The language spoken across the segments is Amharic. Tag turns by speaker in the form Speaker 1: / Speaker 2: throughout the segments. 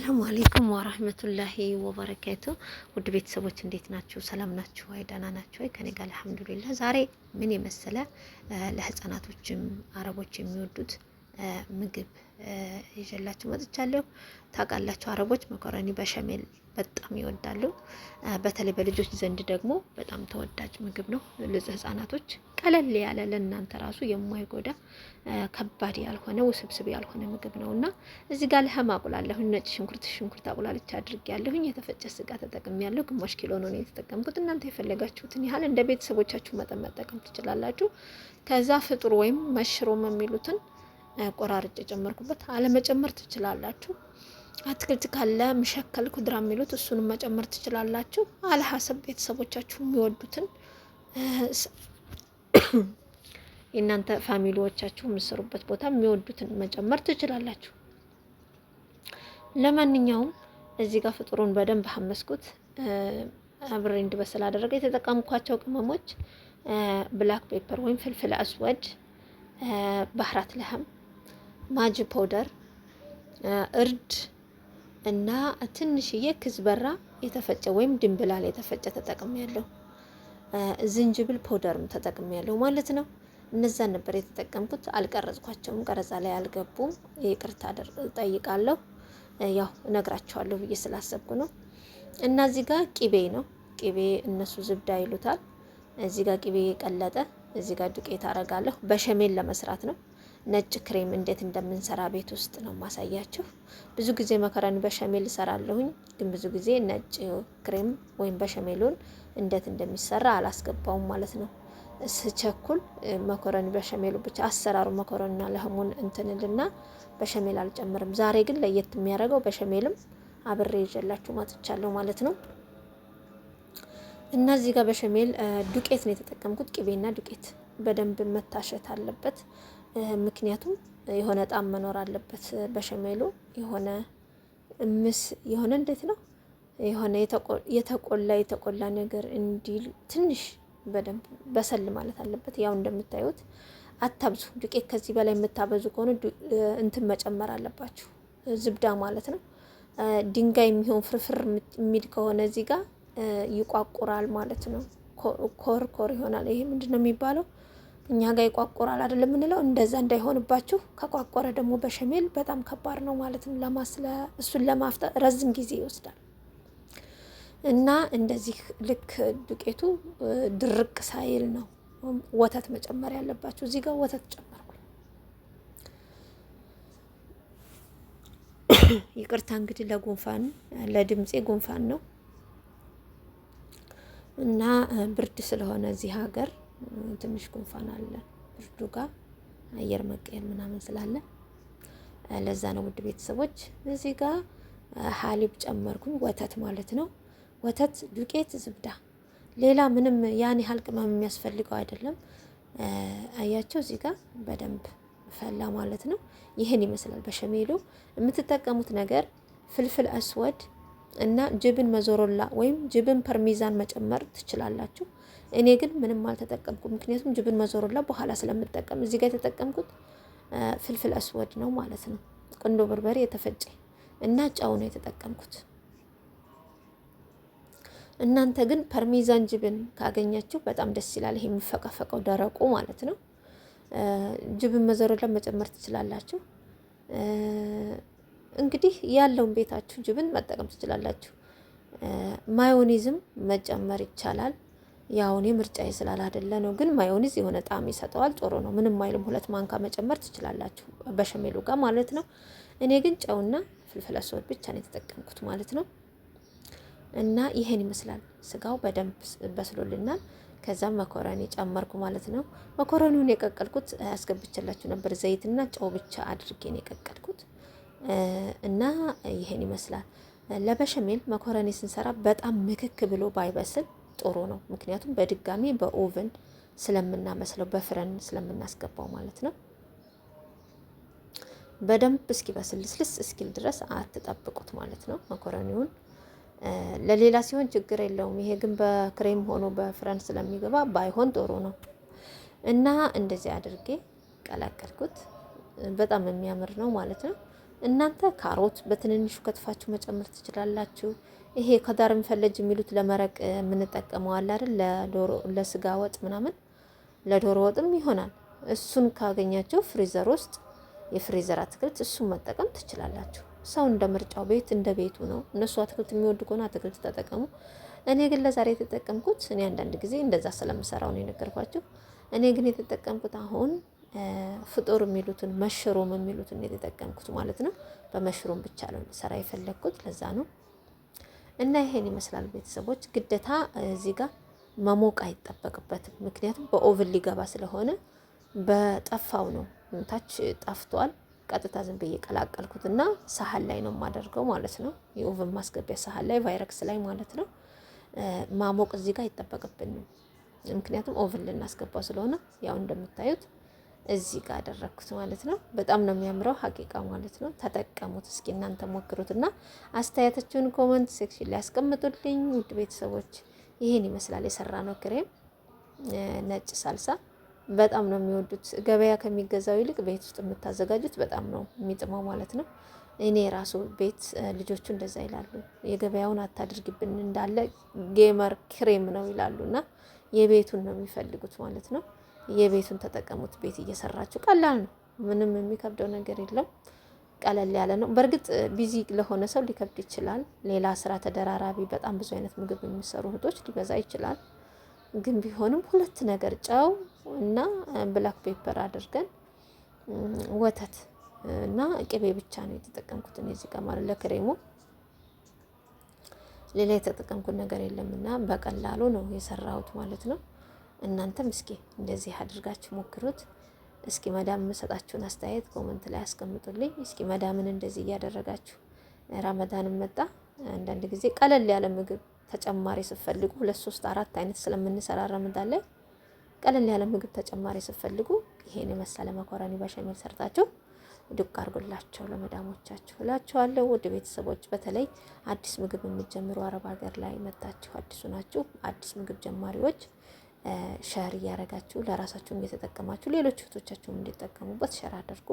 Speaker 1: አሰላሙ አለይኩም ወራህመቱላሂ ወበረካቱ። ውድ ቤተሰቦች እንዴት ናችሁ? ሰላም ናችሁ ወይ? ደህና ናችሁ ወይ? ከኔ ጋር አልሐምዱሊላህ። ዛሬ ምን የመሰለ ለህፃናቶችም አረቦች የሚወዱት ምግብ ይዤላችሁ መጥቻለሁ። ታውቃላችሁ አረቦች መኮረኒ በሸሜል በጣም ይወዳሉ። በተለይ በልጆች ዘንድ ደግሞ በጣም ተወዳጅ ምግብ ነው። ለህፃናቶች ቀለል ያለ ለእናንተ ራሱ የማይጎዳ ከባድ ያልሆነ ውስብስብ ያልሆነ ምግብ ነውና እዚህ ጋር ለህም አቁላለሁኝ። ነጭ ሽንኩርት አቁላልቻ አድርጌያለሁኝ። የተፈጨ ስጋ ተጠቅሜያለሁ። ግማሽ ኪሎ ነው የተጠቀምኩት። እናንተ የፈለጋችሁትን ያህል እንደ ቤተሰቦቻችሁ መጠን መጠቀም ትችላላችሁ። ከዛ ፍጡር ወይም መሽሮም የሚሉትን ቆራርጬ ጨመርኩበት። አለመጨመር ትችላላችሁ። አትክልት ካለ ምሸከል ኩድራ የሚሉት እሱንም መጨመር ትችላላችሁ። አለሐሰብ ቤተሰቦቻችሁ የሚወዱትን የእናንተ ፋሚሊዎቻችሁ የምትሰሩበት ቦታ የሚወዱትን መጨመር ትችላላችሁ። ለማንኛውም እዚህ ጋር ፍጡሩን በደንብ ሐመስኩት። አብሬ እንዲበስል አደረገ። የተጠቀምኳቸው ቅመሞች ብላክ ፔፐር ወይም ፍልፍል አስወድ፣ ባህራት ለህም፣ ማጅ ፓውደር፣ እርድ እና ትንሽዬ ክዝበራ የተፈጨ ወይም ድንብላል የተፈጨ ተጠቅሜያለሁ። ዝንጅብል ፓውደርም ተጠቅሜያለሁ ማለት ነው። እነዛን ነበር የተጠቀምኩት። አልቀረጽኳቸውም፣ ቀረጻ ላይ አልገቡም። ይቅርታ ጠይቃለሁ። ያው እነግራቸዋለሁ ብዬ ስላሰብኩ ነው። እና እዚህ ጋር ቂቤ ነው። ቂቤ እነሱ ዝብዳ ይሉታል። እዚህ ጋር ቂቤ ቀለጠ። እዚህ ጋር ዱቄት አረጋለሁ። በሸሜል ለመስራት ነው። ነጭ ክሬም እንዴት እንደምንሰራ ቤት ውስጥ ነው ማሳያችሁ። ብዙ ጊዜ መኮረኒ በሸሜል እሰራለሁኝ፣ ግን ብዙ ጊዜ ነጭ ክሬም ወይም በሸሜሉን እንዴት እንደሚሰራ አላስገባውም ማለት ነው። ስቸኩል መኮረኒ በሸሜሉ ብቻ አሰራሩ መኮረኒና ለህሙን እንትንልና በሸሜል አልጨምርም። ዛሬ ግን ለየት የሚያደርገው በሸሜልም አብሬ ይዤላችሁ መጥቻለሁ ማለት ነው። እና እዚህ ጋር በሸሜል ዱቄት ነው የተጠቀምኩት። ቅቤና ዱቄት በደንብ መታሸት አለበት። ምክንያቱም የሆነ ጣም መኖር አለበት በሸሜሉ። የሆነ እንዴት ነው የሆነ የተቆላ ነገር እንዲል ትንሽ በደንብ በሰል ማለት አለበት። ያው እንደምታዩት አታብዙ። ዱቄት ከዚህ በላይ የምታበዙ ከሆነ እንትን መጨመር አለባችሁ፣ ዝብዳ ማለት ነው። ድንጋይ የሚሆን ፍርፍር የሚል ከሆነ እዚህ ጋር ይቋቁራል ማለት ነው። ኮር ይሆናል። ይሄ ምንድነው የሚባለው? እኛ ጋር ይቋቁራል አይደለም የምንለው። እንደዛ እንዳይሆንባችሁ። ከቋቆረ ደግሞ በሸሜል በጣም ከባድ ነው ማለት ነው። እሱን ለማፍጠር ረዝም ጊዜ ይወስዳል። እና እንደዚህ ልክ ዱቄቱ ድርቅ ሳይል ነው ወተት መጨመር ያለባችሁ። እዚህ ጋር ወተት ጨመርኩ። ይቅርታ እንግዲህ ለጉንፋን ለድምጼ ጉንፋን ነው እና ብርድ ስለሆነ እዚህ ሀገር ትንሽ ጉንፋን አለ። ብርዱ ጋር አየር መቀየር ምናምን ስላለ ለዛ ነው። ውድ ቤተሰቦች እዚህ ጋር ሀሊብ ጨመርኩኝ፣ ወተት ማለት ነው። ወተት፣ ዱቄት፣ ዝብዳ፣ ሌላ ምንም ያን ያህል ቅመም የሚያስፈልገው አይደለም። አያቸው እዚህ ጋር በደንብ ፈላ ማለት ነው። ይህን ይመስላል በሸሜሉ። የምትጠቀሙት ነገር ፍልፍል አስወድ እና ጅብን መዞሮላ ወይም ጅብን ፐርሚዛን መጨመር ትችላላችሁ። እኔ ግን ምንም አልተጠቀምኩም፣ ምክንያቱም ጅብን መዞሮላ በኋላ ስለምጠቀም። እዚህ ጋር የተጠቀምኩት ፍልፍል አስወድ ነው ማለት ነው። ቁንዶ በርበሬ የተፈጨ እና ጨው ነው የተጠቀምኩት። እናንተ ግን ፐርሚዛን ጅብን ካገኛችሁ በጣም ደስ ይላል። ይሄ የሚፈቀፈቀው ደረቁ ማለት ነው። ጅብን መዞሮላ መጨመር ትችላላችሁ። እንግዲህ ያለውን ቤታችሁ ጅብን መጠቀም ትችላላችሁ። ማዮኒዝም መጨመር ይቻላል። ያው እኔ ምርጫዬ ስላላደለ ነው፣ ግን ማዮኒዝ የሆነ ጣዕም ይሰጠዋል። ጥሩ ነው፣ ምንም አይልም። 2 ማንካ መጨመር ትችላላችሁ በሸሜሉ ጋር ማለት ነው። እኔ ግን ጨውና ፍልፍል አስወድ ብቻ ነው የተጠቀምኩት ማለት ነው። እና ይሄን ይመስላል። ስጋው በደንብ በስሎልናል። ከዛም መኮረኒ ጨመርኩ ማለት ነው። መኮረኒውን የቀቀልኩት አስገብቼላችሁ ነበር። ዘይትና ጨው ብቻ አድርጌ ነው የቀቀልኩት። እና ይሄን ይመስላል። ለበሸሜል መኮረኒ ስንሰራ በጣም ምክክ ብሎ ባይበስል ጥሩ ነው። ምክንያቱም በድጋሚ በኦቨን ስለምናመስለው በፍረን ስለምናስገባው ማለት ነው። በደንብ እስኪበስል ልስልስ እስኪል ድረስ አትጠብቁት ማለት ነው መኮረኒውን። ለሌላ ሲሆን ችግር የለውም። ይሄ ግን በክሬም ሆኖ በፍረን ስለሚገባ ባይሆን ጥሩ ነው። እና እንደዚህ አድርጌ ቀላቀልኩት። በጣም የሚያምር ነው ማለት ነው። እናንተ ካሮት በትንንሹ ከትፋችሁ መጨመር ትችላላችሁ። ይሄ ከዳር የሚፈለጅ የሚሉት ለመረቅ የምንጠቀመው አለ አይደል? ለዶሮ ለስጋ ወጥ ምናምን ለዶሮ ወጥም ይሆናል። እሱን ካገኛችሁ ፍሪዘር ውስጥ የፍሪዘር አትክልት እሱን መጠቀም ትችላላችሁ። ሰው እንደ ምርጫው ቤት እንደ ቤቱ ነው። እነሱ አትክልት የሚወዱ ከሆነ አትክልት ተጠቀሙ። እኔ ግን ለዛሬ የተጠቀምኩት እኔ አንዳንድ ጊዜ እንደዛ ስለምሰራው ነው የነገርኳችሁ። እኔ ግን የተጠቀምኩት አሁን ፍጡር የሚሉትን መሽሮም የሚሉትን የተጠቀምኩት ማለት ነው። በመሽሮም ብቻ ነው ሰራ የፈለግኩት ለዛ ነው። እና ይሄን ይመስላል ቤተሰቦች። ግዴታ እዚህ ጋር መሞቅ አይጠበቅበትም፣ ምክንያቱም በኦቭን ሊገባ ስለሆነ በጠፋው ነው። ታች ጠፍቷል። ቀጥታ ዝም ብዬ ቀላቀልኩት እና ሳህን ላይ ነው የማደርገው ማለት ነው። የኦቭን ማስገቢያ ሳህን ላይ ቫይረክስ ላይ ማለት ነው። ማሞቅ እዚህ ጋር አይጠበቅብንም፣ ምክንያቱም ኦቭን ልናስገባው ስለሆነ ያው እንደምታዩት እዚህ ጋር አደረኩት ማለት ነው። በጣም ነው የሚያምረው ሀቂቃ ማለት ነው። ተጠቀሙት እስኪ እናንተ ሞክሩትና አስተያየታችሁን ኮመንት ሴክሽን ላይ አስቀምጡልኝ ውድ ቤተሰቦች። ይሄን ይመስላል የሰራ ነው ክሬም ነጭ ሳልሳ። በጣም ነው የሚወዱት። ገበያ ከሚገዛው ይልቅ ቤት ውስጥ የምታዘጋጁት በጣም ነው የሚጥመው ማለት ነው። እኔ ራሱ ቤት ልጆቹ እንደዛ ይላሉ፣ የገበያውን አታድርግብን እንዳለ ጌመር ክሬም ነው ይላሉና የቤቱን ነው የሚፈልጉት ማለት ነው። የቤቱን ተጠቀሙት። ቤት እየሰራችሁ ቀላል ነው፣ ምንም የሚከብደው ነገር የለም። ቀለል ያለ ነው። በእርግጥ ቢዚ ለሆነ ሰው ሊከብድ ይችላል። ሌላ ስራ ተደራራቢ በጣም ብዙ አይነት ምግብ የሚሰሩ እህቶች ሊበዛ ይችላል። ግን ቢሆንም ሁለት ነገር ጨው እና ብላክ ፔፐር አድርገን ወተት እና ቅቤ ብቻ ነው የተጠቀምኩት እዚህ ጋር ማለት ለክሬሙ ሌላ የተጠቀምኩት ነገር የለምና በቀላሉ ነው የሰራሁት ማለት ነው። እናንተም እስኪ እንደዚህ አድርጋችሁ ሞክሩት። እስኪ መዳም የምሰጣችሁን አስተያየት ኮመንት ላይ አስቀምጡልኝ። እስኪ መዳምን እንደዚህ እያደረጋችሁ ረመዳንም መጣ። አንዳንድ ጊዜ ቀለል ያለ ምግብ ተጨማሪ ስትፈልጉ 2 3 4 አይነት ስለምንሰራ ረመዳን ላይ ቀለል ያለ ምግብ ተጨማሪ ስትፈልጉ ይሄን የመሰለ መኮረኒ በሸሜል ሰርታችሁ ዱቅ አድርጉላቸው ለመዳሞቻችሁ እላችኋለሁ። ውድ ቤተሰቦች በተለይ አዲስ ምግብ የምትጀምሩ አረብ ሀገር ላይ መጣችሁ አዲሱ ናችሁ፣ አዲስ ምግብ ጀማሪዎች ሸር እያረጋችሁ ለራሳችሁም እየተጠቀማችሁ ሌሎች እህቶቻችሁም እንዲጠቀሙበት ሸር አድርጉ።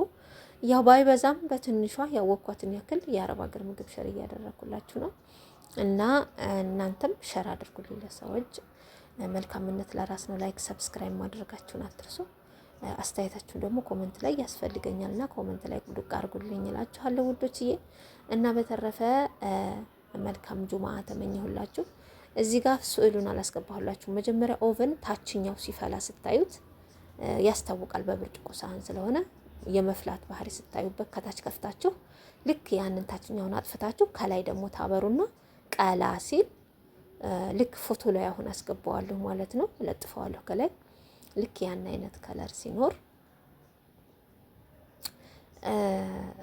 Speaker 1: ያው ባይበዛም በትንሿ ያወቅኳትን ያክል የአረብ ሀገር ምግብ ሸር እያደረኩላችሁ ነው እና እናንተም ሸር አድርጉልኝ ለሰዎች። መልካምነት ለራስ ነው። ላይክ ሰብስክራይብ ማድረጋችሁን አትርሱ። አስተያየታችሁን ደግሞ ኮመንት ላይ ያስፈልገኛልና ኮመንት ላይ ዱቅ አድርጉልኝ እላችኋለሁ ውዶችዬ። እና በተረፈ መልካም ጁማ ተመኘሁላችሁ። እዚህ ጋር ስዕሉን አላስገባሁላችሁ። መጀመሪያ ኦቨን ታችኛው ሲፈላ ስታዩት ያስታውቃል። በብርጭቆ ሳህን ስለሆነ የመፍላት ባህሪ ስታዩበት ከታች ከፍታችሁ ልክ ያንን ታችኛውን አጥፍታችሁ ከላይ ደግሞ ታበሩና ቀላ ሲል ልክ ፎቶ ላይ አሁን አስገባዋለሁ ማለት ነው። ለጥፈዋለሁ ከላይ ልክ ያን አይነት ከለር ሲኖር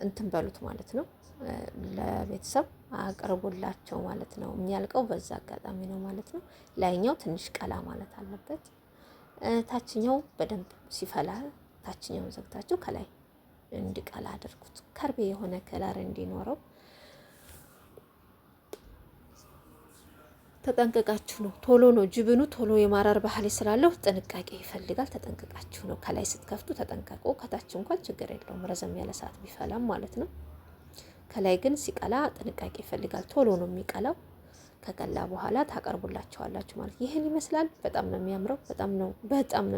Speaker 1: እንትን በሉት ማለት ነው። ለቤተሰብ አቅርቡላቸው ማለት ነው። የሚያልቀው በዛ አጋጣሚ ነው ማለት ነው። ላይኛው ትንሽ ቀላ ማለት አለበት። ታችኛው በደንብ ሲፈላ ታችኛውን ዘግታችሁ ከላይ እንዲቀላ አድርጉት። ከርቤ የሆነ ከለር እንዲኖረው ተጠንቀቃችሁ ነው። ቶሎ ነው ጅብኑ ቶሎ የማራር ባህሪ ስላለው ጥንቃቄ ይፈልጋል። ተጠንቀቃችሁ ነው። ከላይ ስትከፍቱ ተጠንቀቁ። ከታች እንኳን ችግር የለውም ረዘም ያለ ሰዓት ቢፈላም ማለት ነው። ከላይ ግን ሲቀላ ጥንቃቄ ይፈልጋል። ቶሎ ነው የሚቀላው። ከቀላ በኋላ ታቀርቡላቸዋላችሁ ማለት ይህን ይመስላል። በጣም ነው የሚያምረው። በጣም ነው